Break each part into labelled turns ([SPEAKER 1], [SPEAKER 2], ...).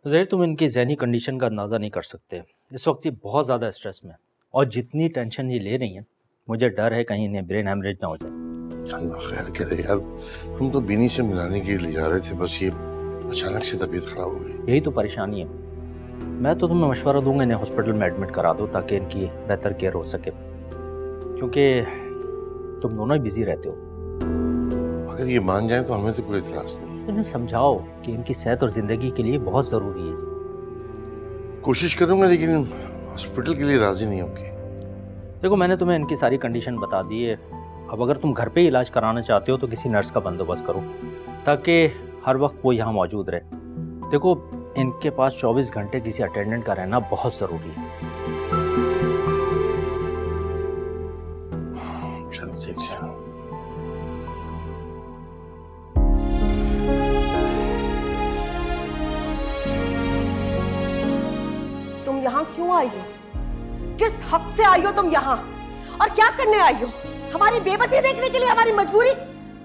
[SPEAKER 1] ज़हीर, तुम इनकी ज़हनी कंडीशन का अंदाज़ा नहीं कर सकते। इस वक्त ये बहुत ज़्यादा स्ट्रेस में, और जितनी टेंशन ये ले रही हैं, मुझे डर है कहीं इन्हें ब्रेन हेमरेज ना हो जाए।
[SPEAKER 2] अल्लाह खैर करे यार, हम तो बिनी से मिलाने के लिए जा रहे थे, बस ये अचानक से तबीयत खराब हो गई।
[SPEAKER 1] यही तो परेशानी है। मैं तो तुम्हें मशवरा दूंगा इन्हें हॉस्पिटल में एडमिट करा दो ताकि इनकी बेहतर केयर हो सके, क्योंकि तुम दोनों ही बिजी रहते हो।
[SPEAKER 2] अगर ये मान जाए तो हमें तो कोई इतराज नहीं।
[SPEAKER 1] इन्हें समझाओ कि इनकी सेहत और ज़िंदगी के लिए बहुत ज़रूरी है।
[SPEAKER 2] कोशिश करूंगा, लेकिन हॉस्पिटल के लिए राजी नहीं होगी।
[SPEAKER 1] देखो, मैंने तुम्हें इनकी सारी कंडीशन बता दी है। अब अगर तुम घर पे ही इलाज कराना चाहते हो तो किसी नर्स का बंदोबस्त करो ताकि हर वक्त वो यहाँ मौजूद रहे। देखो, इनके पास 24 घंटे किसी अटेंडेंट का रहना बहुत ज़रूरी है।
[SPEAKER 2] चलो देखते हैं।
[SPEAKER 3] तुम यहाँ क्यों आई हो? किस हक से आई हो तुम यहाँ? और क्या करने आई हो? हमारी बेबसी देखने के लिए, हमारी मजबूरी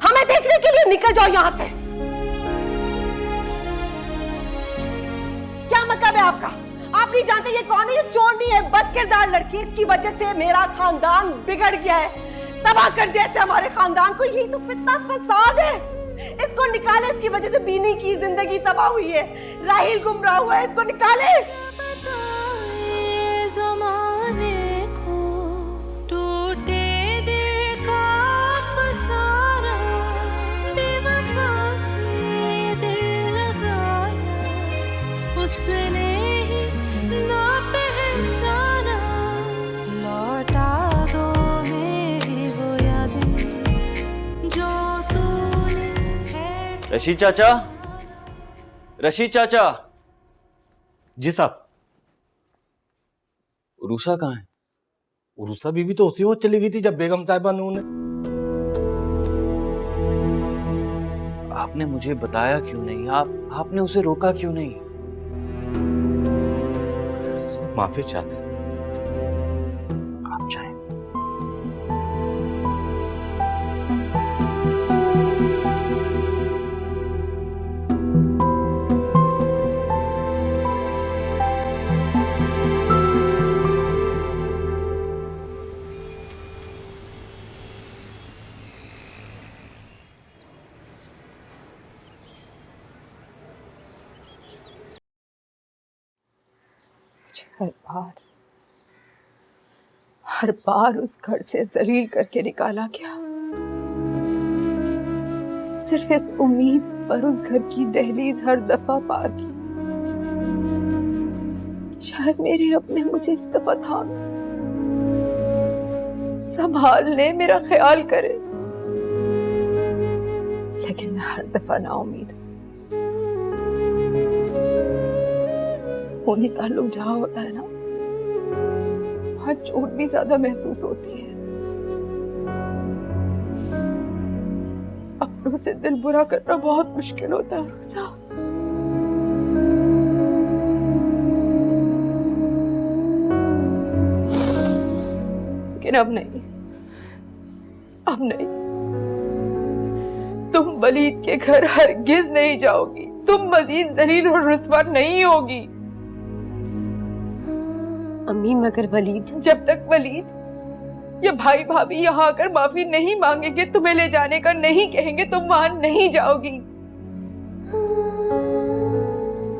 [SPEAKER 3] हमें देखने के लिए? निकल जाओ यहाँ से। क्या मतलब है आपका? आप नहीं जानते ये कौन है? ये चोरनी है, बदकिरदार लड़की। इसकी वजह से मेरा खानदान बिगड़ गया है, तबाह कर दिया इससे हमारे खानदान को। यही तो फितना फसाद है। इसको निकाले। इसकी वजह से बीनी की जिंदगी तबाह हुई है, राहिल गुमराह हुआ है। इसको निकाले।
[SPEAKER 4] रशीद चाचा, रशीद चाचा।
[SPEAKER 5] जी साहब।
[SPEAKER 4] उरूसा कहाँ है?
[SPEAKER 5] उरूसा बीबी तो उसी वक्त चली गई थी जब बेगम साहिबा ने उन्हें।
[SPEAKER 4] आपने मुझे बताया क्यों नहीं? आपने उसे रोका क्यों नहीं?
[SPEAKER 5] माफी चाहते हैं।
[SPEAKER 4] आप चाहें।
[SPEAKER 6] हर बार उस घर से जलील करके निकाला गया, सिर्फ इस उम्मीद पर उस घर की दहलीज हर दफा पार की। शायद मेरे अपने मुझे इस दफा थाम संभाल ले, मेरा ख्याल करे। लेकिन मैं हर दफा नाउम्मीद हूं। खूनी ताल्लुक जहां होता है ना, वहां चोट भी ज्यादा महसूस होती है। अपनों से दिल बुरा करना बहुत मुश्किल होता है रूसा। लेकिन अब नहीं, अब नहीं। तुम वलीद के घर हरगिज नहीं जाओगी। तुम मजीद जलील और रुस्वा नहीं होगी।
[SPEAKER 7] अम्मी, मगर वलीद,
[SPEAKER 6] जब तक वलीद या भाई भाभी यहाँ आकर माफी नहीं मांगेंगे, तुम्हें ले जाने का नहीं कहेंगे, तुम वहां नहीं जाओगी।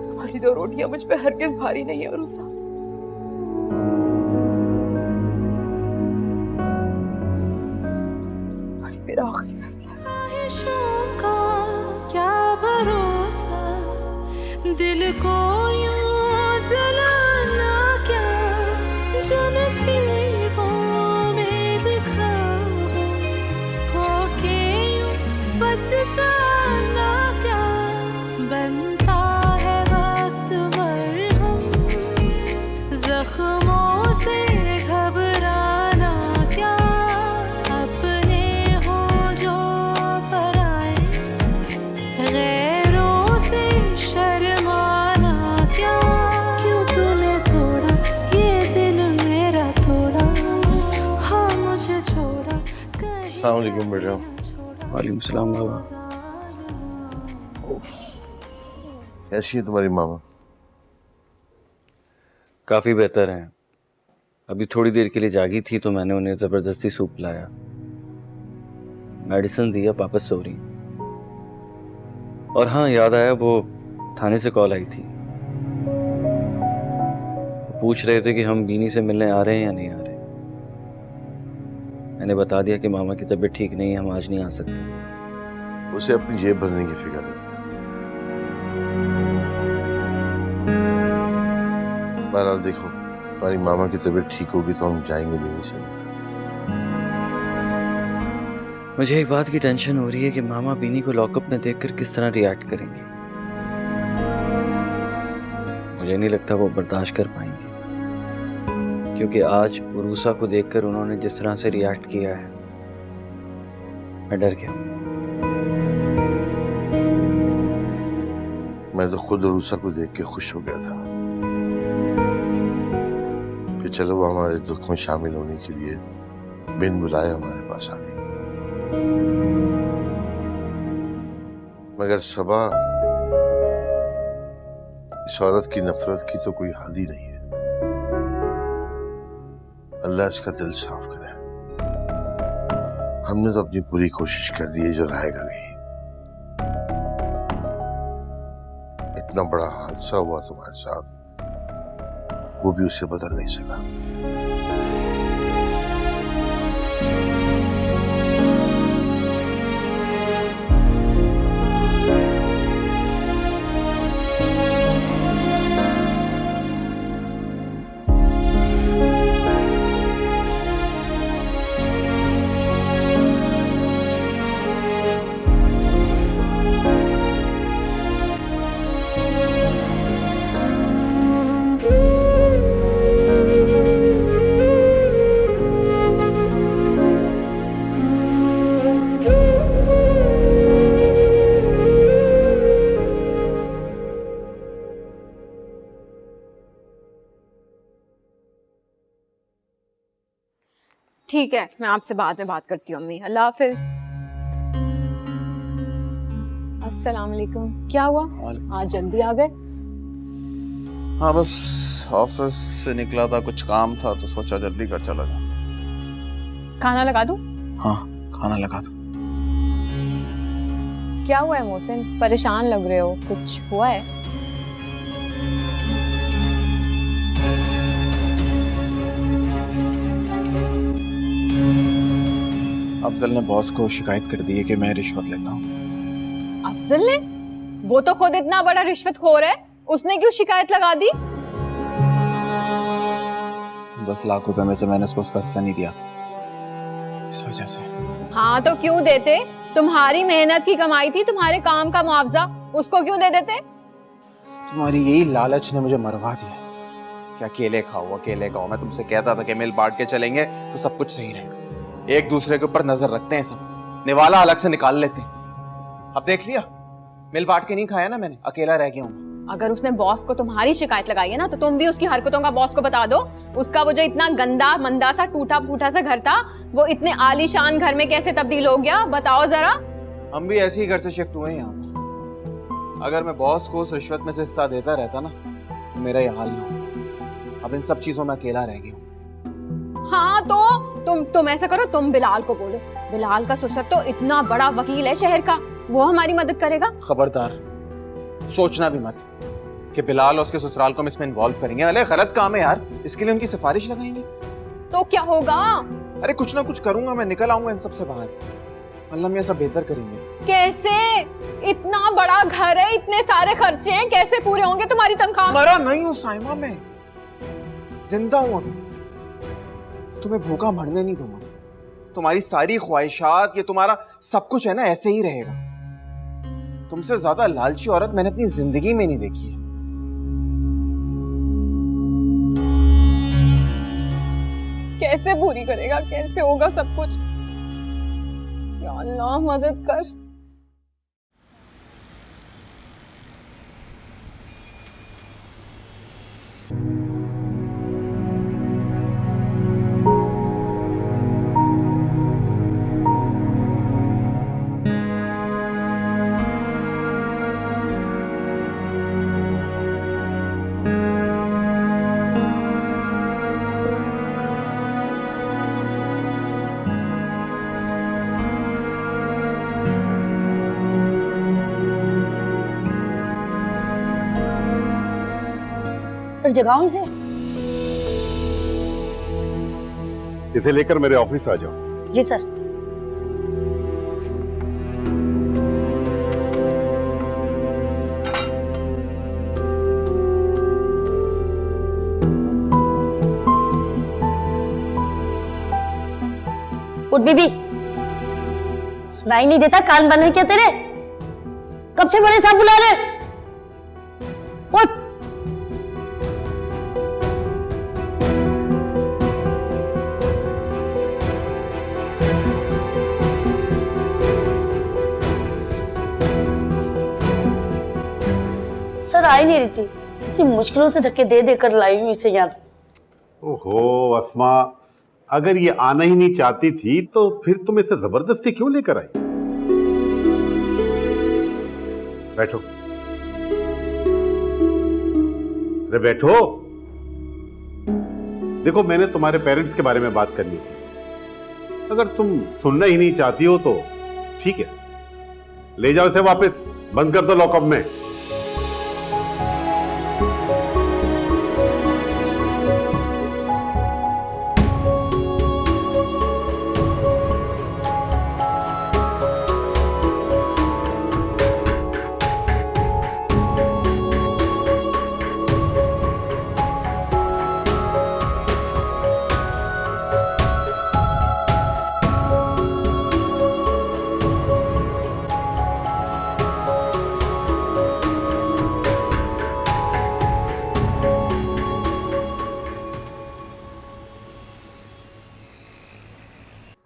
[SPEAKER 6] हमारी 2 रोटियां मुझ पे हरगिज भारी नहीं है उरूसा। मेरा आखिरी फैसला है।
[SPEAKER 8] क्या भरोसा दिल को यूं जलाना, क्या जो नसीबों में लिखा हो के यूं बचताना, क्या बनता है वक्त मरहम जख्मों से घबराना, क्या अपने हो जो पराए गैरों से शर्माना, क्या क्यों तूने तोड़ा ये दिल मेरा तोड़ा, हाँ मुझे छोड़ा
[SPEAKER 2] अस्सलाम वालेकुम बेटा।
[SPEAKER 4] वालेकुम सलाम बाबा।
[SPEAKER 2] कैसी है तुम्हारी मामा?
[SPEAKER 4] काफ़ी बेहतर हैं। अभी थोड़ी देर के लिए जागी थी तो मैंने उन्हें ज़बरदस्ती सूप लाया, मेडिसिन दिया, वापस सो रही। और हाँ, याद आया, वो थाने से कॉल आई थी। पूछ रहे थे कि हम बीनी से मिलने आ रहे हैं या नहीं आ रहे। मैंने बता दिया कि मामा की तबीयत ठीक नहीं है, हम आज नहीं आ सकते।
[SPEAKER 2] उसे अपनी जेब भरने की फिक्र नहीं। बहरहाल देखो, तुम्हारी मामा की तबीयत ठीक होगी तो हम जाएंगे बीनी से।
[SPEAKER 4] मुझे एक बात की टेंशन हो रही है कि मामा बीनी को लॉकअप में देखकर किस तरह रिएक्ट करेंगे। मुझे नहीं लगता वो बर्दाश्त कर पाएंगे, क्योंकि आज उरूसा को देखकर उन्होंने जिस तरह से रिएक्ट किया है, मैं डर गया।
[SPEAKER 2] मैं तो खुद उरूसा को देख के खुश हो गया था कि चलो वो हमारे दुख में शामिल होने के लिए बिन बुलाए हमारे पास आ गई। मगर सबा, इस औरत की नफरत की तो कोई हद ही नहीं है। अल्लाह इसका दिल साफ करे। हमने तो अपनी पूरी कोशिश कर दी है, जो रहेगा नहीं। इतना बड़ा हादसा हुआ तुम्हारे साथ, वो भी उसे बदल नहीं सका।
[SPEAKER 7] ठीक है, मैं आपसे बाद में बात करती हूँ अम्मी। अल्लाह हाफिज। अस्सलाम वालेकुम। क्या हुआ, आज जल्दी आ गए?
[SPEAKER 9] हाँ, बस ऑफिस से निकला था, कुछ काम था तो सोचा जल्दी कर चला जाऊं।
[SPEAKER 7] खाना लगा दूँ?
[SPEAKER 9] हाँ, खाना लगा दो।
[SPEAKER 7] क्या हुआ है मोहसिन, परेशान लग रहे हो, कुछ हुआ है?
[SPEAKER 9] अफजल ने बॉस को शिकायत कर दी है कि मैं रिश्वत लेता हूँ।
[SPEAKER 7] अफजल ने? वो तो खुद इतना बड़ा रिश्वतखोर है, उसने क्यों शिकायत लगा दी?
[SPEAKER 9] 10 लाख रुपए में से मैंने उसको उसका हिस्सा नहीं दिया था, इस वजह से।
[SPEAKER 7] हाँ तो क्यों देते? तुम्हारी मेहनत की कमाई थी, तुम्हारे काम का मुआवजा, उसको क्यों दे देते?
[SPEAKER 9] तुम्हारी यही लालच ने मुझे मरवा दिया कि अकेले खाओ। मैं तुमसे कहता था कि मिल बांट के चलेंगे तो सब कुछ सही रहेगा, एक दूसरे के ऊपर नजर रखते हैं, सब निवाला अलग से निकाल लेते हैं। अब देख लिया, मिल बांट के नहीं खाया ना मैंने, अकेला रह गया हूँ।
[SPEAKER 7] अगर उसने बॉस को तुम्हारी शिकायत लगाई है ना, तो तुम भी उसकी हरकतों का बॉस को बता दो। उसका वो जो इतना गंदा मंदा सा टूटा फूटा सा घर था, वो इतने आलीशान घर में कैसे तब्दील हो गया, बताओ जरा।
[SPEAKER 9] हम भी ऐसे ही घर से शिफ्ट हुए हैं यहाँ पर। अगर मैं बॉस को उस रिश्वत में से हिस्सा देता रहता ना, तो मेरा ये हाल ना होता। अब इन सब चीजों में अकेला रह गया हूँ।
[SPEAKER 7] हाँ तो तुम ऐसा करो, तुम बिलाल को बोलो। बिलाल का ससुर तो इतना बड़ा वकील है शहर का, वो हमारी मदद करेगा।
[SPEAKER 9] खबरदार, सोचना भी मत कि बिलाल और उसके ससुराल को हम इसमें इन्वॉल्व करेंगे। अरे गलत काम है यार, इसके लिए उनकी सिफारिश लगाएंगे
[SPEAKER 7] तो क्या होगा?
[SPEAKER 9] अरे कुछ ना कुछ करूंगा, मैं निकल आऊंगा इन सबसे बाहर। अल्लाह मियां सब बेहतर करेंगे।
[SPEAKER 7] कैसे? इतना बड़ा घर है, इतने सारे खर्चे हैं, कैसे पूरे होंगे तुम्हारी तनख्वाह?
[SPEAKER 9] मरा नहीं हूं साइमा, मैं जिंदा हूं अभी। तुम्हें भूखा मरने नहीं दूंगा। तुम्हारी सारी ख्वाहिशात, ये तुम्हारा सब कुछ है ना, ऐसे ही रहेगा। तुमसे ज्यादा लालची औरत मैंने अपनी जिंदगी में नहीं देखी है।
[SPEAKER 7] कैसे पूरी करेगा, कैसे होगा सब कुछ? या अल्लाह मदद कर।
[SPEAKER 10] फिर जगाओ इसे।
[SPEAKER 11] इसे लेकर मेरे ऑफिस आ जाओ।
[SPEAKER 10] जी सर। उठ बीबी, सुनाई नहीं देता? कान बंद है क्या तेरे? कब से बड़े साहब बुला रहे? उठ। सर आ ही नहीं रही थी, इतनी मुश्किलों से धक्के दे देकर लाई हूँ इसे यहाँ।
[SPEAKER 11] ओहो अस्मा, अगर ये आना ही नहीं चाहती थी तो फिर तुम इसे जबरदस्ती क्यों लेकर आई? बैठो, अरे बैठो। देखो, मैंने तुम्हारे पेरेंट्स के बारे में बात करनी थी। अगर तुम सुनना ही नहीं चाहती हो तो ठीक है, ले जाओ इसे वापस, बंद कर दो लॉकअप में।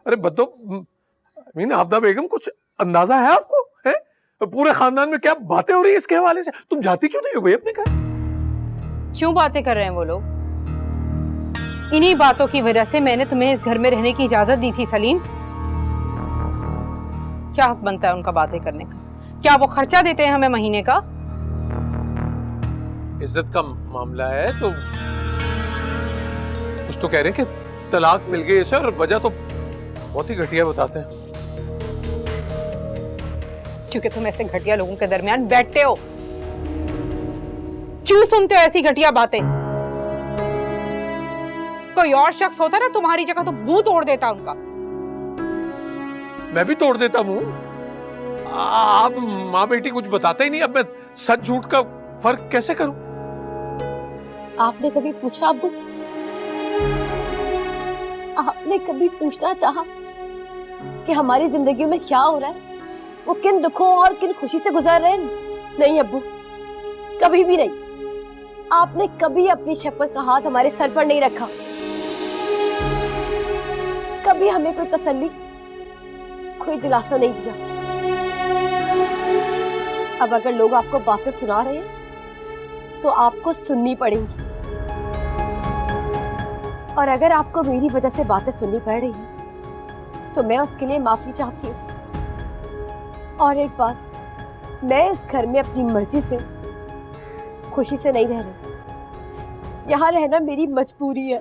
[SPEAKER 12] अरे बताओ मीन आबदा बेगम, कुछ अंदाजा है आपको? है पूरे खानदान में क्या बातें हो रही है इसके हवाले से? तुम जाती क्यों नहीं हो भाई अपने घर?
[SPEAKER 6] क्यों बातें कर रहे हैं वो लोग? इन्हीं बातों की वजह से मैंने तुम्हें इस घर में रहने की इजाजत दी थी सलीम। क्या हक बनता है उनका बातें करने का? क्या वो खर्चा देते हैं हमें महीने का?
[SPEAKER 12] इज्जत का मामला है तो कुछ तो कह रहे हैं कि तलाक मिल गई सर, वजह तो बहुत ही घटिया बताते हैं।
[SPEAKER 6] क्योंकि तुम ऐसे घटिया लोगों के दरमियान बैठते हो, क्यों सुनते हो ऐसी घटिया बातें? कोई और शख्स होता ना तुम्हारी जगह तो मुंह तोड़ देता उनका।
[SPEAKER 12] मैं भी तोड़ देता मुंह। आप माँ बेटी कुछ बताते ही नहीं, अब मैं सच झूठ का फर्क कैसे करूं?
[SPEAKER 10] आपने कभी पूछा अब्बू? आपने कभी पूछना चाहा कि हमारी जिंदगी में क्या हो रहा है, वो किन दुखों और किन खुशी से गुजर रहे हैं? नहीं अब्बू, कभी भी नहीं। आपने कभी अपनी शफकत का हाथ हमारे सर पर नहीं रखा, कभी हमें कोई तसल्ली, कोई दिलासा नहीं दिया। अब अगर लोग आपको बातें सुना रहे हैं तो आपको सुननी पड़ेंगी, और अगर आपको मेरी वजह से बातें सुननी पड़ रही हैं तो मैं उसके लिए माफी चाहती हूँ। और एक बात, मैं इस घर में अपनी मर्जी से खुशी से नहीं रह रही, यहाँ रहना मेरी मजबूरी है।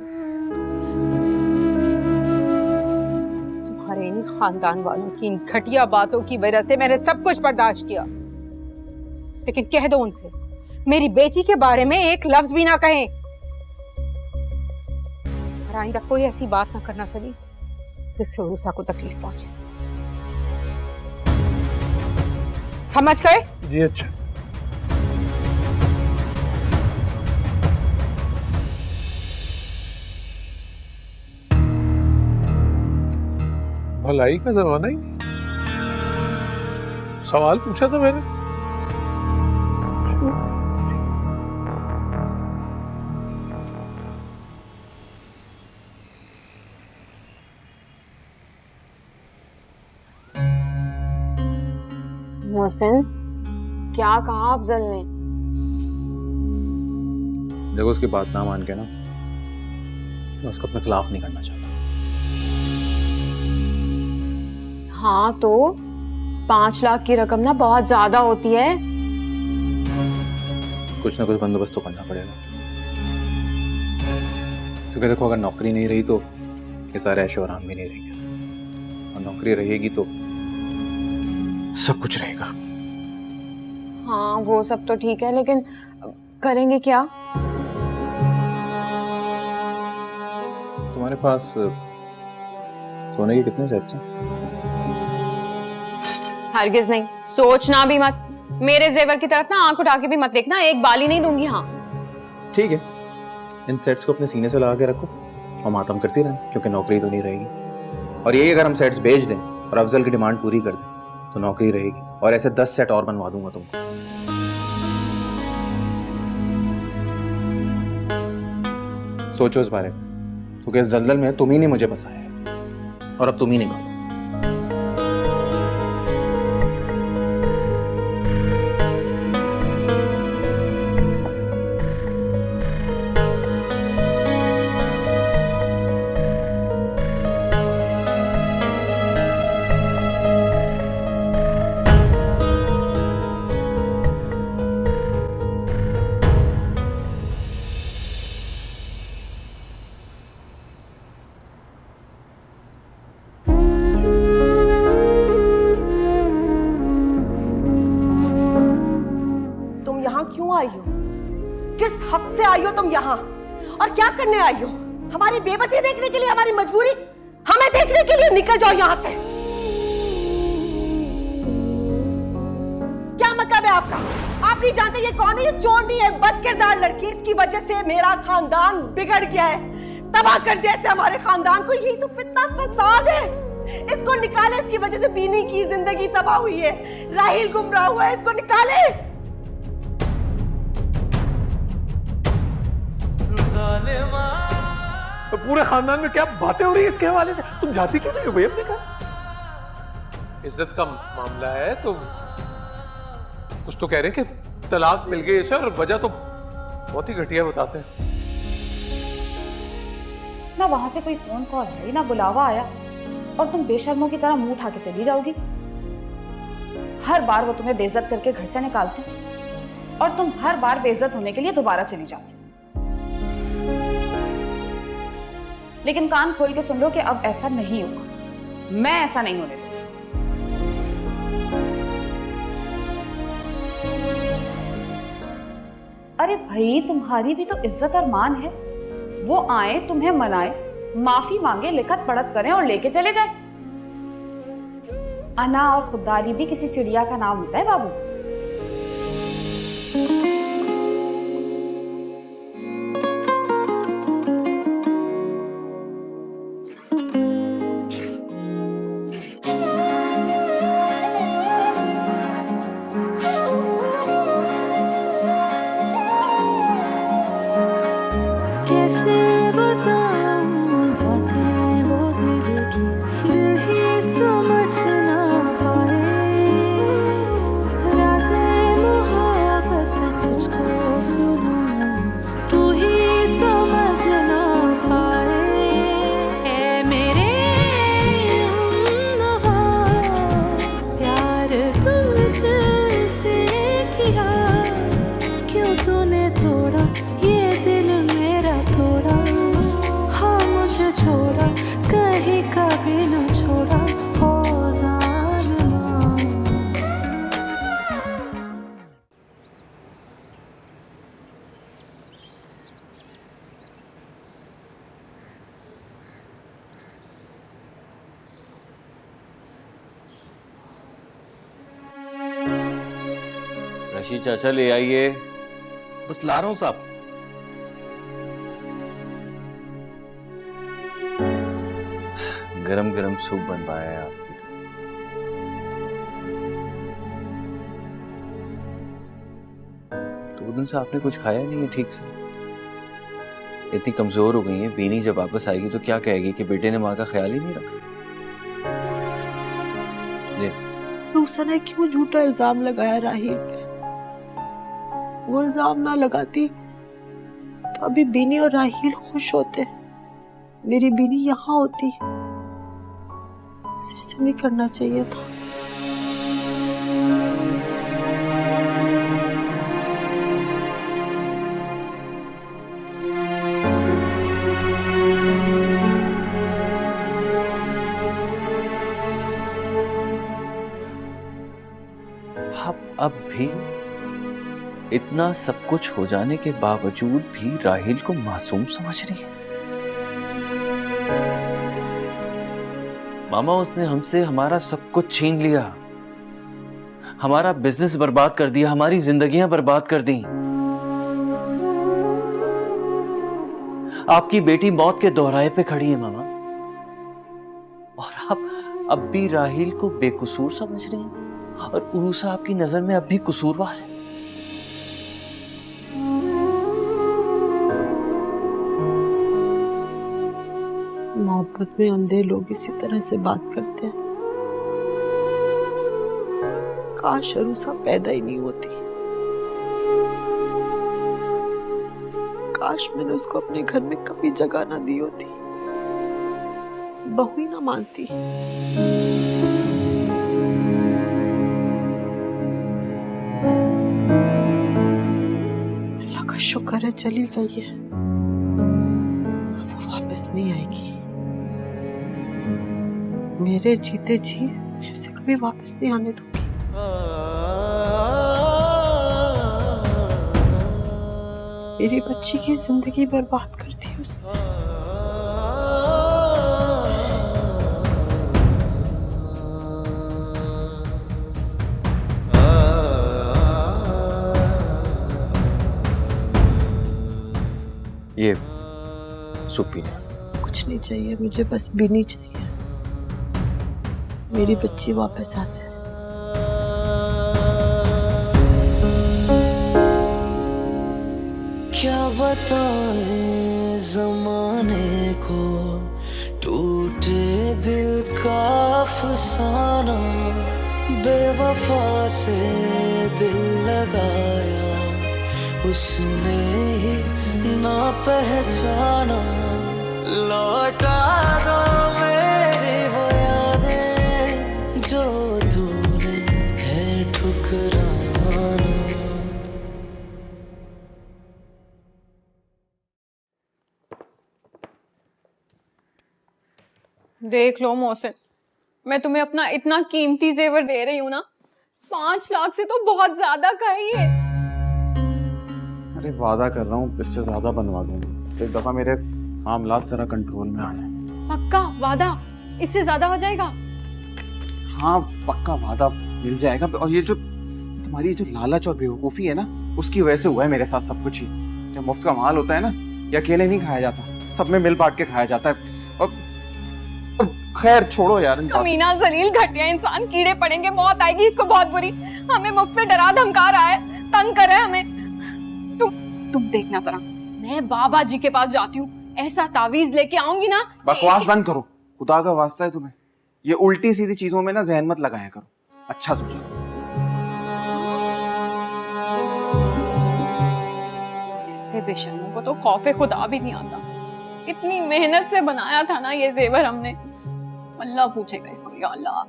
[SPEAKER 6] तुम्हारे इन खानदान वालों की इन घटिया बातों की वजह से मैंने सब कुछ बर्दाश्त किया, लेकिन कह दो उनसे मेरी बेटी के बारे में एक लफ्ज भी ना कहें। और आइंदा कोई ऐसी बात ना करना सली जिससे उरूसा को तकलीफ पहुंचे। समझ गए?
[SPEAKER 12] जी अच्छा। भलाई का जमाना ही नहीं। सवाल पूछा था मैंने।
[SPEAKER 7] मोहसिन, क्या कहा अफजल ने?
[SPEAKER 4] देखो, उसकी बात ना मान के ना, मैं उसको अपने खिलाफ नहीं करना चाहता।
[SPEAKER 7] हाँ तो 5 लाख की रकम ना बहुत ज्यादा होती है।
[SPEAKER 4] कुछ ना कुछ बंदोबस्त तो करना पड़ेगा, क्योंकि देखो अगर नौकरी नहीं रही तो ये सारे ऐशो आराम भी नहीं रहेंगे, और नौकरी रहेगी तो सब कुछ रहेगा।
[SPEAKER 7] हाँ वो सब तो ठीक है, लेकिन करेंगे क्या?
[SPEAKER 9] तुम्हारे पास सोने के कितने सेट्स हैं?
[SPEAKER 7] हरगिज नहीं, सोचना भी मत। मेरे जेवर की तरफ ना आंख उठा के भी मत देखना, एक बाली नहीं दूंगी। हाँ
[SPEAKER 9] ठीक है, इन सेट्स को अपने सीने से लगा के रखो और मातम करती रहना, क्योंकि नौकरी तो नहीं रहेगी। और यही अगर हम सेट्स बेच दें और अफजल की डिमांड पूरी कर दें तो नौकरी रहेगी, और ऐसे 10 सेट और बनवा दूंगा तुमको। सोचो इस बारे में, क्योंकि इस दलदल में तुम ही ने मुझे फंसाया है और अब तुम ही नहीं मानो।
[SPEAKER 3] क्यों आई हो? किस हक से आई हो तुम यहाँ? और क्या करने आई हो? हमारी बेबसी देखने के लिए, हमारी मजबूरी हमें देखने के लिए? निकल जाओ यहाँ से। क्या मतलब है आपका? आप नहीं जानते ये कौन है? ये चोर नहीं है, बदकिरदार लड़की। इसकी वजह से मेरा खानदान बिगड़ गया है, तबाह कर दिया इससे हमारे खानदान को। यही तो फितना फसाद है। इसको निकाले, इसकी वजह से बीनी की जिंदगी तबाह हुई है, राहिल गुमराह हुआ है, इसको निकाले।
[SPEAKER 12] तो पूरे खानदान में क्या बातें हो रही है इसके हवाले से? तुम जाती क्यों नहीं हो भाई अपने घर? इज्जत का मामला है तो कुछ तो कह रहे हैं कि तलाक मिल गई सर, वजह तो बहुत ही घटिया बताते हैं।
[SPEAKER 13] ना वहां से कोई फोन कॉल आई, ना बुलावा आया, और तुम बेशर्मों की तरह मुंह उठा के चली जाओगी। हर बार वो तुम्हें बेइज्जत करके घर से निकालते और तुम हर बार बेइज्जत होने के लिए दोबारा चली जाती। लेकिन कान खोल के सुन लो कि अब ऐसा नहीं होगा। मैं ऐसा नहीं होने दूंगी। अरे भाई, तुम्हारी भी तो इज्जत और मान है। वो आए, तुम्हें मनाए, माफी मांगे, लिखत पढ़त करें और लेके चले जाए। अना और खुददारी भी किसी चिड़िया का नाम होता है बाबू।
[SPEAKER 8] कैसे बताऊं बातें वो दिल की, दिल ही समझ ना पाए। राज़े मोहब्बत तुझको सुनाऊं, तू ही समझ ना पाए। ऐ मेरे हमनवा, प्यार तुझसे किया, क्यों तूने तोड़ा ये दिल मेरा तोड़ा। हाँ मुझे छोड़ा, कहीं कभी न छोड़ा, हो ज़ालिमा।
[SPEAKER 4] रशीद चाचा ले आइए।
[SPEAKER 5] बस ला रहा हूँ साहब।
[SPEAKER 4] गरम गरम सूप बनवाया है आपके लिए। दो दिन से आपने कुछ खाया नहीं है ठीक से। इतनी कमजोर हो गई है, बीनी जब वापस आएगी तो क्या कहेगी कि बेटे ने माँ का ख्याल ही नहीं रखा।
[SPEAKER 3] रूसा ने क्यों झूठा इल्जाम लगाया राहिल पे? वो इल्जाम ना लगाती तो अभी बीनी और राहिल खुश होते। मेरी बीनी यहाँ होती। ऐसे नहीं करना चाहिए था।
[SPEAKER 4] अब भी इतना सब कुछ हो जाने के बावजूद भी राहिल को मासूम समझ रही है। मामा उसने हमसे हमारा सब कुछ छीन लिया, हमारा बिजनेस बर्बाद कर दिया, हमारी जिंदगियां बर्बाद कर दी। आपकी बेटी मौत के दोहराए पे खड़ी है मामा, और आप अब भी राहिल को बेकसूर समझ रहे हैं, और उरूसा आपकी नजर में अब भी कसूरवार है।
[SPEAKER 8] मोहब्बत में अंधे लोग इसी तरह से बात करते हैं। काश अरूसा पैदा ही नहीं होती, काश मैंने उसको अपने घर में कभी जगह ना दी होती, बहू ही ना मानती। अल्लाह का शुक्र है चली गई है, वो वापस नहीं आएगी। मेरे जीते जी मैं उसे कभी वापस नहीं आने दूंगी। मेरी बच्ची की जिंदगी बर्बाद कर दी उसने।
[SPEAKER 4] ये सूप पीना।
[SPEAKER 8] कुछ नहीं चाहिए मुझे, बस बीनी चाहिए। मेरी बच्ची वापस आ जाए।
[SPEAKER 14] क्या बताएं जमाने को, टूटे दिल का अफसाना, बेवफा से दिल लगाया उसने ही ना पहचाना। लौटा दो मेरी वो यादें जो तूने है ठुकराना।
[SPEAKER 7] देख लो मोहसिन, मैं तुम्हें अपना इतना कीमती जेवर दे रही हूँ ना, 5 लाख से तो बहुत ज्यादा का है ये।
[SPEAKER 9] अरे वादा कर रहा हूँ इससे ज्यादा बनवा दूंगा। एक दफा मेरे मामलात जरा कंट्रोल में आने।
[SPEAKER 7] पक्का वादा? इससे ज्यादा हो जाएगा?
[SPEAKER 9] हाँ पक्का वादा मिल जाएगा। और ये जो तुम्हारी जो लालच और बेवकूफी है ना, उसकी वजह से हुआ है मेरे साथ सब कुछ ही। जब मुफ्त का माल होता है ना, ये अकेले नहीं खाया जाता, सब में मिल बांट के खाया जाता है। और खैर छोड़ो यार।
[SPEAKER 7] कमीना जलील घटिया इंसान, कीड़े पड़ेंगे, मौत आएगी इसको बहुत बुरी। हमें मुफ्त पे डरा धमका रहा है, तंग कर रहा है हमें। तुम देखना जरा, मैं बाबा जी के पास जाती हूँ, ऐसा तावीज लेके आऊंगी ना।
[SPEAKER 9] बकवास बंद करो, खुदा का वास्ता है तुम्हें। ये उल्टी सीधी चीजों में ना जहन मत लगाया करो, अच्छा सोचा।
[SPEAKER 7] ऐसे बेशर्मों को तो खौफे खुदा भी नहीं आता। इतनी मेहनत से बनाया था ना ये जेवर हमने, अल्लाह पूछेगा इसको, या अल्लाह।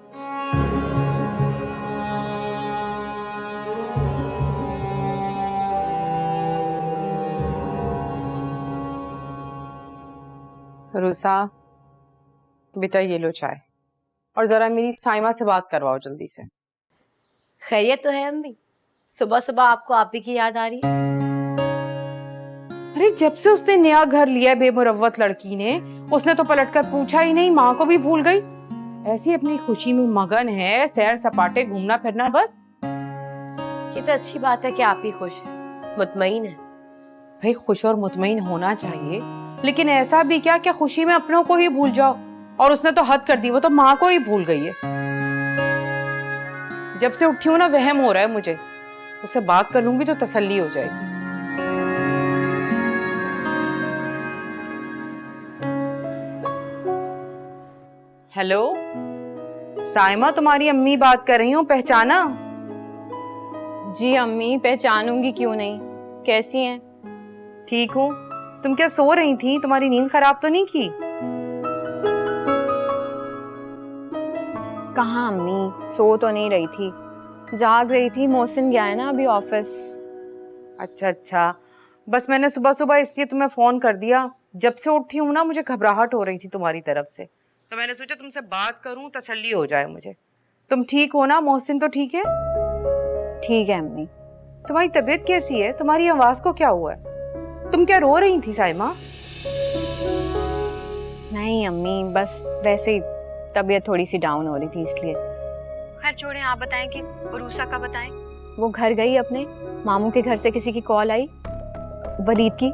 [SPEAKER 6] रूसा बेटा ये लो चाय, और जरा मेरी साइमा से बात करवाओ जल्दी से।
[SPEAKER 10] खैरियत तो है अम्मी? सुबह सुबह आपको आप ही की याद आ रही है?
[SPEAKER 6] अरे जब से उसने नया घर लिया बेमुरव्वत लड़की ने, उसने तो पलटकर पूछा ही नहीं, माँ को भी भूल गई। ऐसी अपनी खुशी में मगन है, सैर सपाटे घूमना फिरना बस।
[SPEAKER 10] ये तो अच्छी बात है कि आप ही खुश हैं, मुतमईन है।
[SPEAKER 6] भाई खुश और मुतमईन होना चाहिए, लेकिन ऐसा भी क्या कि खुशी में अपनों को ही भूल जाओ। और उसने तो हद कर दी, वो तो माँ को ही भूल गई है। जब से उठी हूं ना वहम हो रहा है मुझे, उससे बात कर लूंगी तो तसल्ली हो जाएगी। हेलो साइमा, तुम्हारी अम्मी बात कर रही हूँ, पहचाना?
[SPEAKER 7] जी अम्मी, पहचानूंगी क्यों नहीं। कैसी हैं?
[SPEAKER 6] ठीक हूँ। तुम क्या सो रही थी? तुम्हारी नींद खराब तो नहीं की?
[SPEAKER 7] कहाँ अम्मी, सो तो नहीं रही थी, जाग रही थी। मोहसिन गया है ना अभी ऑफिस।
[SPEAKER 6] अच्छा अच्छा, बस मैंने सुबह सुबह इसलिए तुम्हें फोन कर दिया। जब से उठी हूँ ना मुझे घबराहट हो रही थी तुम्हारी तरफ से, तो मैंने सोचा तुमसे बात करूं, तसल्ली हो जाए मुझे। तुम ठीक हो ना? मोहसिन तो ठीक है?
[SPEAKER 7] ठीक है अम्मी।
[SPEAKER 6] तुम्हारी तबीयत कैसी है? तुम्हारी आवाज को क्या हुआ है? तुम क्या रो रही थी साइमा?
[SPEAKER 7] नहीं अम्मी, बस वैसे ही तबीयत थोड़ी सी डाउन हो रही थी इसलिए। खैर छोड़ें, आप बताएं कि उरूसा का बताएं। वो घर गई अपने मामू के घर से किसी की कॉल आई वलीद की?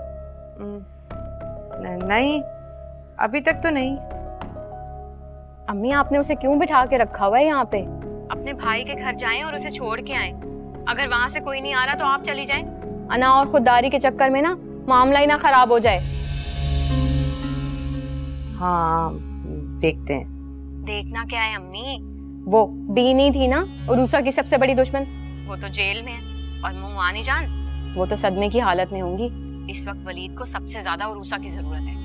[SPEAKER 6] नहीं, अभी तक तो नहीं।
[SPEAKER 7] अम्मी आपने उसे क्यों बिठा के रखा हुआ है यहाँ पे? अपने भाई के घर जाएं और उसे छोड़ के आएं। अगर वहां से कोई नहीं आ रहा तो आप चली जाएं। अना और खुददारी के चक्कर में ना मामला ही ना खराब हो जाए।
[SPEAKER 6] हाँ, देखते हैं।
[SPEAKER 7] देखना क्या है अम्मी, वो बीनी थी ना उरूसा की सबसे बड़ी दुश्मन, वो तो जेल में है। और मुआनी जान, वो तो सदमे की हालत में होंगी। इस वक्त वलीद को सबसे ज्यादा उरूसा की जरूरत है।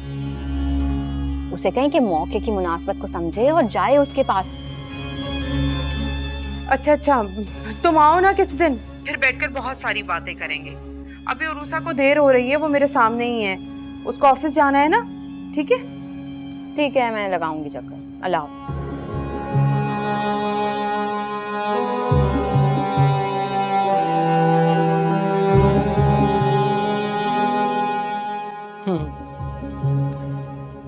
[SPEAKER 7] उसे कहें कि मौके की मुनासबत को समझे और जाए उसके पास।
[SPEAKER 6] अच्छा, तुम आओ ना किसी दिन, फिर बैठकर बहुत सारी बातें करेंगे। अभी उरूसा को देर हो रही है, वो मेरे सामने ही है। उसको ऑफिस जाना है ना? ठीक है,
[SPEAKER 7] ठीक है, मैं लगाऊंगी चक्कर। अल्लाह हाफिज।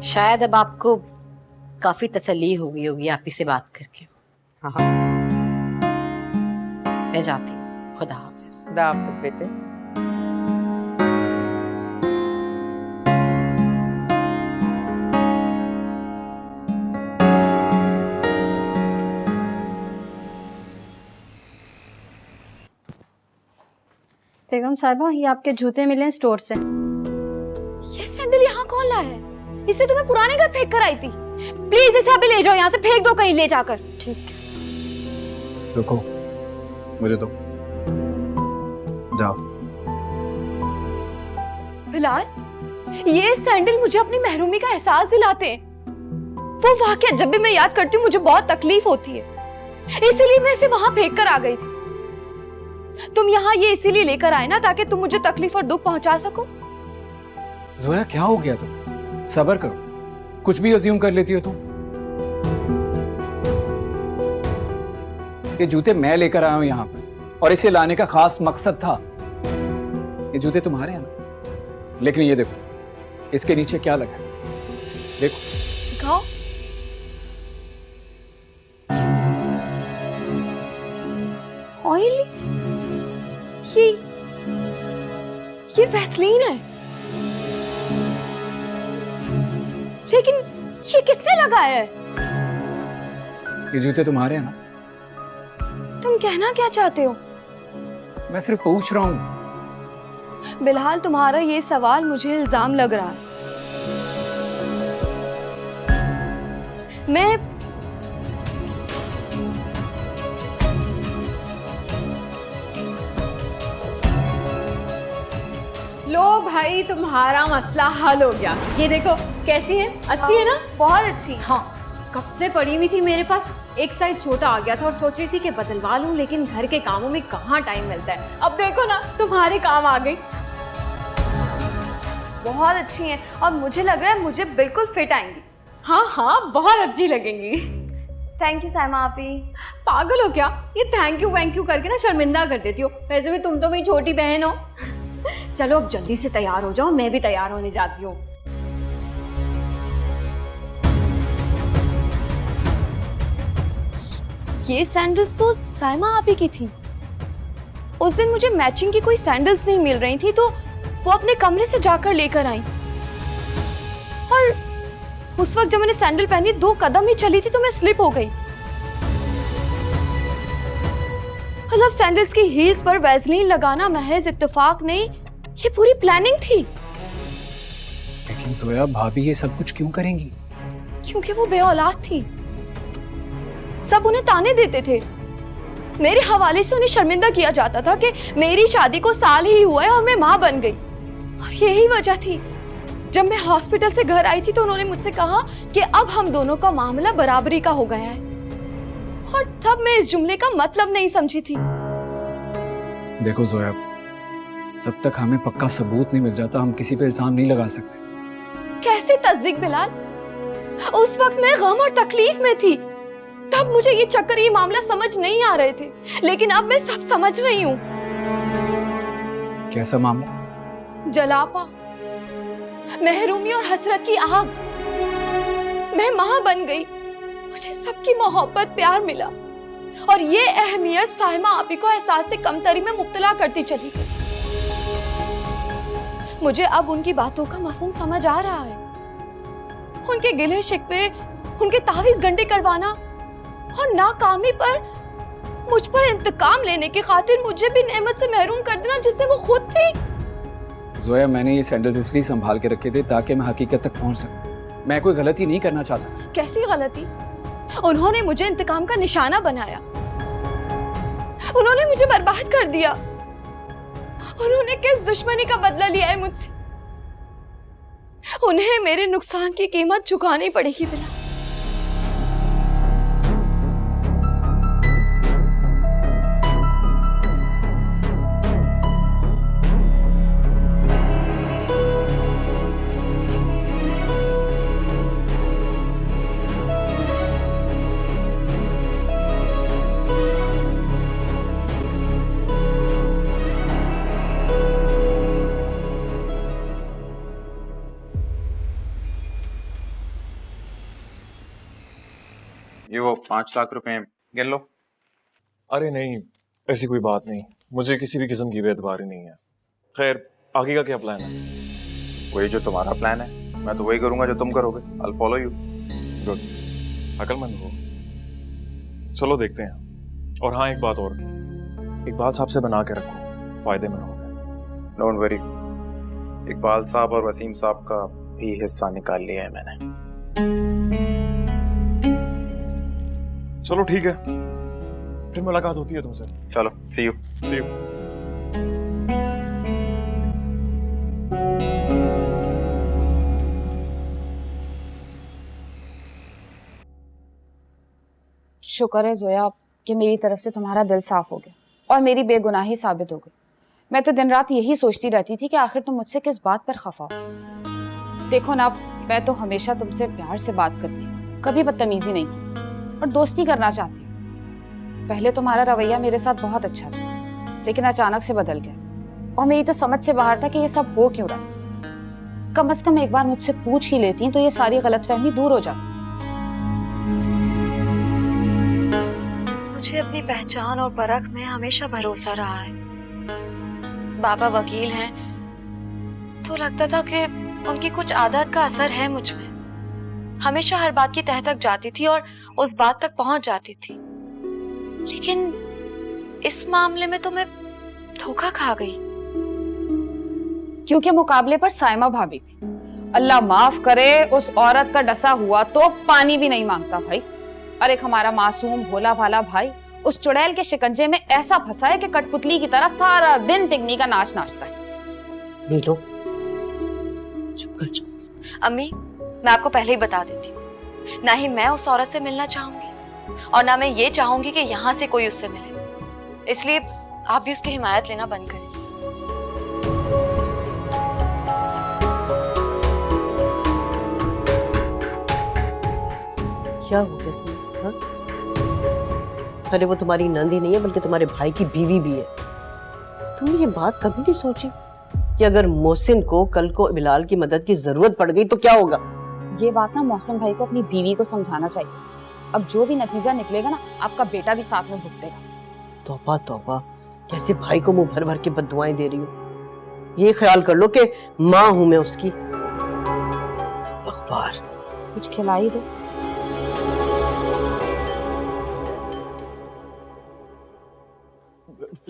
[SPEAKER 10] शायद अब आपको काफी तसल्ली हो गई होगी आप ही से बात करके।
[SPEAKER 6] हाँ,
[SPEAKER 10] मैं जाती हूँ। खुदा हाफिज।
[SPEAKER 6] खुदा हाफिज बेटे।
[SPEAKER 7] बेगम साहिबा, ये आपके जूते मिले स्टोर से।
[SPEAKER 13] ये सैंडल यहाँ कौन लाया है? इसे तो मैं पुराने घर फेंक कर आई थी। प्लीज इसे अभी ले जाओ, यहाँ से फेंक दो कहीं ले जाकर। ठीक है।
[SPEAKER 9] रुको, मुझे दो। जाओ।
[SPEAKER 13] बिलाल, ये सैंडल मुझे अपनी महरूमी का एहसास दिलाते हैं। वो वाकया जब भी मैं याद करती हूँ मुझे बहुत तकलीफ होती है, इसीलिए मैं इसे वहां फेंक कर आ गई थी। तुम यहाँ ये इसीलिए लेकर आए ना ताकि तुम मुझे तकलीफ और दुख पहुंचा सको।
[SPEAKER 5] जोया, क्या हो गया तुम? सब्र करो, कुछ भी अज्यूम कर लेती हो तुम। ये जूते मैं लेकर आया हूं यहाँ पर और इसे लाने का खास मकसद था। ये जूते तुम्हारे हैं ना, लेकिन ये देखो, इसके नीचे क्या लगा है, देखो।
[SPEAKER 13] दिखाओ। ऑयल? ये वैसलीन है, लेकिन ये किसने लगाया है?
[SPEAKER 5] ये जूते तुम्हारे हैं ना?
[SPEAKER 13] तुम कहना क्या चाहते हो?
[SPEAKER 5] मैं सिर्फ पूछ रहा हूं।
[SPEAKER 13] बिलहाल, तुम्हारा ये सवाल मुझे इल्जाम लग रहा है। मैं
[SPEAKER 3] लो भाई, तुम्हारा मसला हल हो गया। ये देखो कैसी है, अच्छी है ना?
[SPEAKER 13] बहुत अच्छी।
[SPEAKER 3] हाँ, कब से पड़ी हुई थी मेरे पास, एक साइज छोटा आ गया था और सोच रही थी कि बदलवा लूं, लेकिन घर के कामों में कहाँ टाइम मिलता है। अब देखो ना, तुम्हारे काम आ गई।
[SPEAKER 13] बहुत अच्छी हैं और मुझे लग रहा है मुझे बिल्कुल फिट आएंगी।
[SPEAKER 3] हाँ हाँ, बहुत अच्छी लगेंगी।
[SPEAKER 13] थैंक यू साइमा आपी।
[SPEAKER 3] पागल हो क्या? ये थैंक यू करके ना शर्मिंदा कर देती हो। वैसे भी तुम तो मेरी छोटी बहन हो। चलो अब जल्दी से तैयार हो जाओ, मैं भी तैयार होने जाती हूँ।
[SPEAKER 13] ये सैंडल्स तो साइमा आपी की थी। उस दिन मुझे मैचिंग की कोई सैंडल्स नहीं मिल रही थी तो वो अपने कमरे से जाकर लेकर आई। और उस वक्त जब मैंने सैंडल पहनी 2 कदम ही चली थी तो मैं स्लिप हो गई। मतलब सैंडल्स की हील्स पर वैसलीन लगाना महज इत्तेफाक नहीं, ये पूरी प्लानिंग थी।
[SPEAKER 5] लेकिन जोया, भाभी ये सब कुछ क्यों करेंगी?
[SPEAKER 13] क्योंकि वो बेऔलाद थी। सब उन्हें ताने देते थे। मेरे हवाले से उन्हें शर्मिंदा किया जाता था कि मेरी शादी को साल ही हुआ है और मैं मां बन गई। और यही वजह थी, जब मैं हॉस्पिटल से घर आई थी तो उन्होंने मुझसे कहा कि अब हम दोनों का मामला बराबरी का हो गया है। और तब मैं इस जुमले का मतलब नहीं समझी थी।
[SPEAKER 5] देखो जोया, जब तक हमें पक्का सबूत नहीं मिल जाता हम किसी पे इल्जाम नहीं लगा सकते।
[SPEAKER 13] कैसे तस्दीक बिलाल? उस वक्त मैं गम और तकलीफ में थी, तब मुझे ये चक्कर, ये मामला समझ नहीं आ रहे थे, लेकिन अब मैं सब समझ रही हूँ।
[SPEAKER 5] कैसा मामला?
[SPEAKER 13] जलापा, महरूमी और हसरत की आग।
[SPEAKER 7] मैं माँ बन गई, मुझे सबकी मोहब्बत प्यार मिला और ये अहमियत साइमा आपी को एहसास से कमतरी में मुब्तला करती चली गई। मुझे अब उनकी बातों का मफहूम समझ आ रहा है। उनके गिले शिकवे, उनके तावीज गंडे करवाना और नाकामी पर मुझ पर इंतकाम लेने की खातिर मुझे भी नेमत से महरूम कर देना जिससे वो खुद थी।
[SPEAKER 5] जोया, मैंने ये सैंडल्स इसलिए संभाल के रखे थे ताकि मैं हकीकत तक पहुंच सकूं। मैं कोई गलती नहीं करना चाहता था।
[SPEAKER 7] कैसी गलती? उन्होंने मुझे इंतकाम का निशाना बनाया, उन्होंने मुझे बर्बाद कर दिया। उन्होंने किस दुश्मनी का बदला लिया है मुझसे? उन्हें मेरे नुकसान की कीमत चुकानी पड़ेगी बिला।
[SPEAKER 9] ये वो 5 लाख रुपए गिन लो।
[SPEAKER 15] अरे नहीं, ऐसी कोई बात नहीं, मुझे किसी भी किस्म की बेदबारी नहीं है। खैर, आगे का क्या प्लान है?
[SPEAKER 9] वही जो तुम्हारा प्लान है, मैं तो वही करूंगा जो तुम करोगे। I'll follow you।
[SPEAKER 15] गुड, अकलमंद हो। चलो देखते हैं। और हाँ, एक बात और, इकबाल साहब से बना के रखो, फायदे में रहोगे।
[SPEAKER 9] डोंट वरी, इकबाल साहब और वसीम साहब का भी हिस्सा निकाल लिया है मैंने।
[SPEAKER 15] चलो ठीक है, फिर मुलाकात होती है तुमसे।
[SPEAKER 9] चलो, सी यू।
[SPEAKER 15] C you.
[SPEAKER 13] शुक्र है जोया कि मेरी तरफ से तुम्हारा दिल साफ हो गया और मेरी बेगुनाही साबित हो गई। मैं तो दिन रात यही सोचती रहती थी कि आखिर तुम मुझसे किस बात पर खफा हो। देखो ना, मैं तो हमेशा तुमसे प्यार से बात करती, कभी बदतमीजी नहीं की और दोस्ती करना चाहती हूँ। पहले तुम्हारा रवैया मेरे साथ बहुत अच्छा था, लेकिन अचानक से बदल गया और मेरी तो समझ से बाहर था कि ये सब हो क्यों रहा। कम से कम एक बार मुझसे पूछ ही लेती तो ये सारी गलतफहमी दूर हो जाती।
[SPEAKER 16] मुझे अपनी पहचान और परख में हमेशा भरोसा रहा है। बाबा वकील हैं तो लगता था कि उनकी कुछ आदत का असर है मुझ में। हमेशा हर बात की तह तक जाती थी और उस बात तक पहुंच जाती थी, लेकिन इस मामले में तो मैं धोखा खा गई।
[SPEAKER 13] क्योंकि मुकाबले पर साइमा भाभी थी। अल्लाह माफ करे, उस औरत का डसा हुआ तो पानी भी नहीं मांगता भाई। और एक हमारा मासूम भोला भाला भाई उस चुड़ैल के शिकंजे में ऐसा फंसा है कि कठपुतली की तरह सारा दिन तिगनी का नाच नाचता है।
[SPEAKER 3] नीलो, चुप कर जा।
[SPEAKER 16] अम्मी, मैं आपको पहले ही बता देती हूँ, ना ही मैं उस औरत से मिलना चाहूंगी और ना मैं ये चाहूंगी कि यहाँ से कोई उससे मिले। इसलिए आप भी उसकी हिमायत लेना बंद करें।
[SPEAKER 3] क्या हो गया तुम्हें? हाँ? अरे वो तुम्हारी नंदी नहीं है, बल्कि तुम्हारे भाई की बीवी भी है। तुमने ये बात कभी नहीं सोची कि अगर मोहसिन को कल को बिलाल की मदद की जरूरत पड़ गई तो क्या होगा?
[SPEAKER 13] ये बात ना मोहसिन भाई को अपनी बीवी को समझाना चाहिए। अब जो भी नतीजा निकलेगा ना, आपका बेटा भी साथ में भुगतेगा।
[SPEAKER 3] तौबा तौबा, कैसे भाई को मुंह भर भर के बद्दुआएं दे रही हो। ये ख्याल कर लो कि माँ हूं मैं उसकी। इस्तग़फ़ार।
[SPEAKER 13] कुछ खिलाई दो।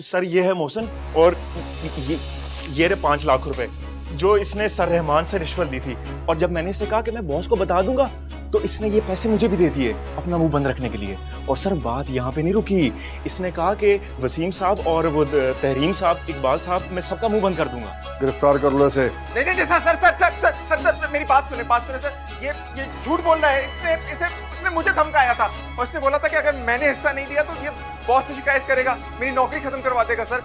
[SPEAKER 15] सर, ये है मोहसिन और ये रहे 5 लाख रुपए जो इसने सर रहमान से रिश्वत ली थी। और जब मैंने इसे कहा कि मैं बॉस को बता दूंगा तो इसने ये पैसे मुझे भी दे दिए अपना मुंह बंद रखने के लिए। और सर, बात यहाँ पे नहीं रुकी। इसने कहा कि वसीम साहब और वो तहरीम साहब, इकबाल साहब, मैं सबका मुंह बंद कर दूंगा।
[SPEAKER 11] गिरफ्तार कर लो इसे।
[SPEAKER 9] नहीं sir sir sir sir sir sir sir मेरी बात सुने सर। ये झूठ बोल रहा है। इसने मुझे धमकाया था और इसने बोला था कि अगर मैंने हिस्सा नहीं दिया तो ये बॉस से शिकायत करेगा, मेरी नौकरी खत्म करवा देगा। सर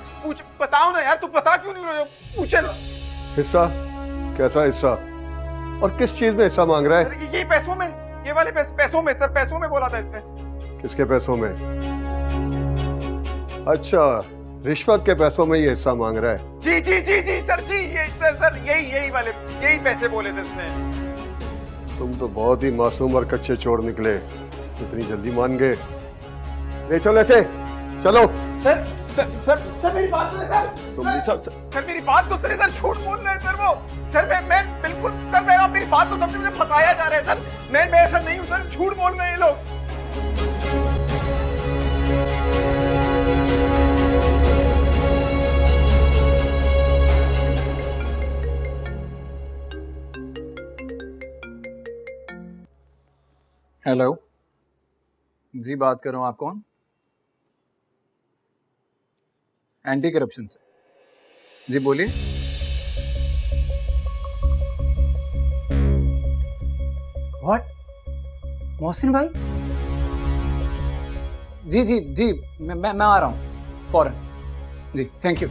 [SPEAKER 9] बताओ ना यार, तुम बता क्यों नहीं रहे हो? पूछे ना।
[SPEAKER 11] हिस्सा? कैसा हिस्सा और किस चीज में हिस्सा मांग रहा है?
[SPEAKER 9] ये पैसों में, ये वाले पैसों में सर, पैसों में बोला था इसने।
[SPEAKER 11] किसके पैसों में? अच्छा, रिश्वत के पैसों में ये हिस्सा मांग रहा है।
[SPEAKER 9] जी सर, जी ये सर यही वाले, यही पैसे बोले थे इसने।
[SPEAKER 11] तुम तो बहुत ही मासूम और कच्चे चोर निकले, इतनी जल्दी मान गए। ले चलो ऐसे, चलो।
[SPEAKER 15] सर सर सर सर मेरी बात सुनिए सर मेरी बात तो सुनिए सर, झूठ बोल रहे हैं सर वो। सर मैं बिल्कुल सर, मेरी बात तो समझे, मुझे फंसाया जा रहा है सर। मैं ऐसा नहीं हूँ सर, झूठ बोल रहे हैं ये लोग।
[SPEAKER 5] हेलो जी, बात कर रहा हूँ। आप कौन? एंटी करप्शन से। जी बोलिए।
[SPEAKER 9] व्हाट? मोहसिन भाई?
[SPEAKER 5] जी जी जी, मैं आ रहा हूँ फौरन। जी थैंक यू।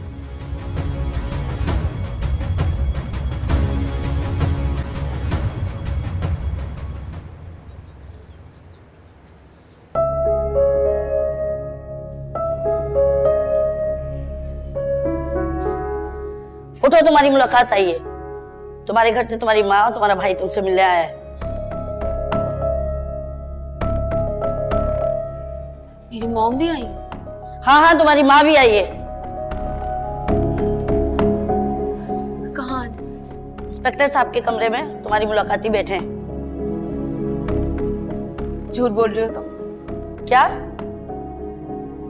[SPEAKER 17] उठो, तुम्हारी मुलाकात आई है। तुम्हारे घर से तुम्हारी माँ और तुम्हारा भाई तुमसे मिलने आया है।
[SPEAKER 16] मेरी मॉम भी आई?
[SPEAKER 17] हाँ, तुम्हारी माँ भी आई है।
[SPEAKER 16] कहाँ?
[SPEAKER 17] इंस्पेक्टर साहब के कमरे में तुम्हारी मुलाकाती बैठे हैं।
[SPEAKER 16] झूठ बोल रहे हो तुम?
[SPEAKER 17] क्या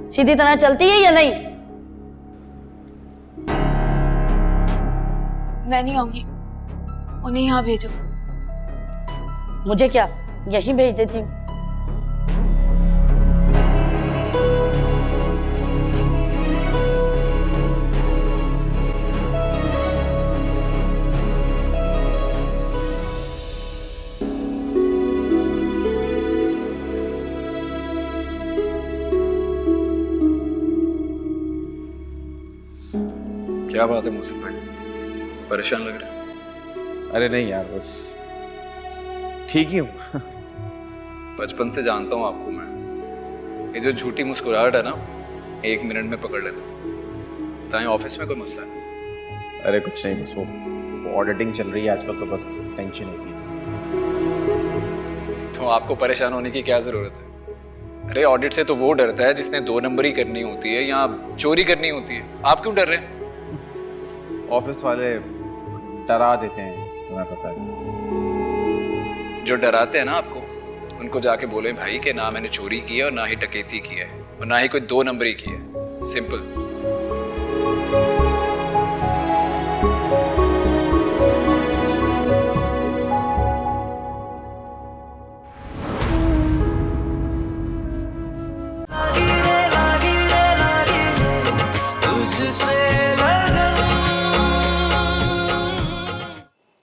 [SPEAKER 17] सीधी तरह चलती है या नहीं?
[SPEAKER 16] मैं नहीं आऊंगी, उन्हें यहाँ भेजो।
[SPEAKER 17] मुझे क्या, यहीं भेज देती हूँ।
[SPEAKER 5] क्या बात है मोहसिन भाई, परेशान लग रहे हैं?
[SPEAKER 9] अरे नहीं यार, बस ठीक ही हूँ।
[SPEAKER 5] बचपन से जानता हूँ आपको मैं। ये जो झूठी मुस्कुराहट है ना, 1 मिनट में पकड़ लेता हूँ। बताएं, ऑफिस में कोई मसला है?
[SPEAKER 9] अरे कुछ नहीं, बस वो ऑडिटिंग चल रही है आजकल, तो बस टेंशन होती है।
[SPEAKER 5] तो आपको परेशान होने की क्या जरूरत है? अरे ऑडिट से तो वो डरता है जिसने 2 नंबरी करनी होती है या चोरी करनी होती है। आप क्यों डर रहे हैं?
[SPEAKER 9] ऑफिस वाले डरा देते हैं, तुम्हें पता है।
[SPEAKER 5] जो डराते हैं ना आपको, उनको जाके बोले भाई कि ना मैंने चोरी की है और ना ही डकैती की है और ना ही कोई 2 नंबरी की है। सिंपल।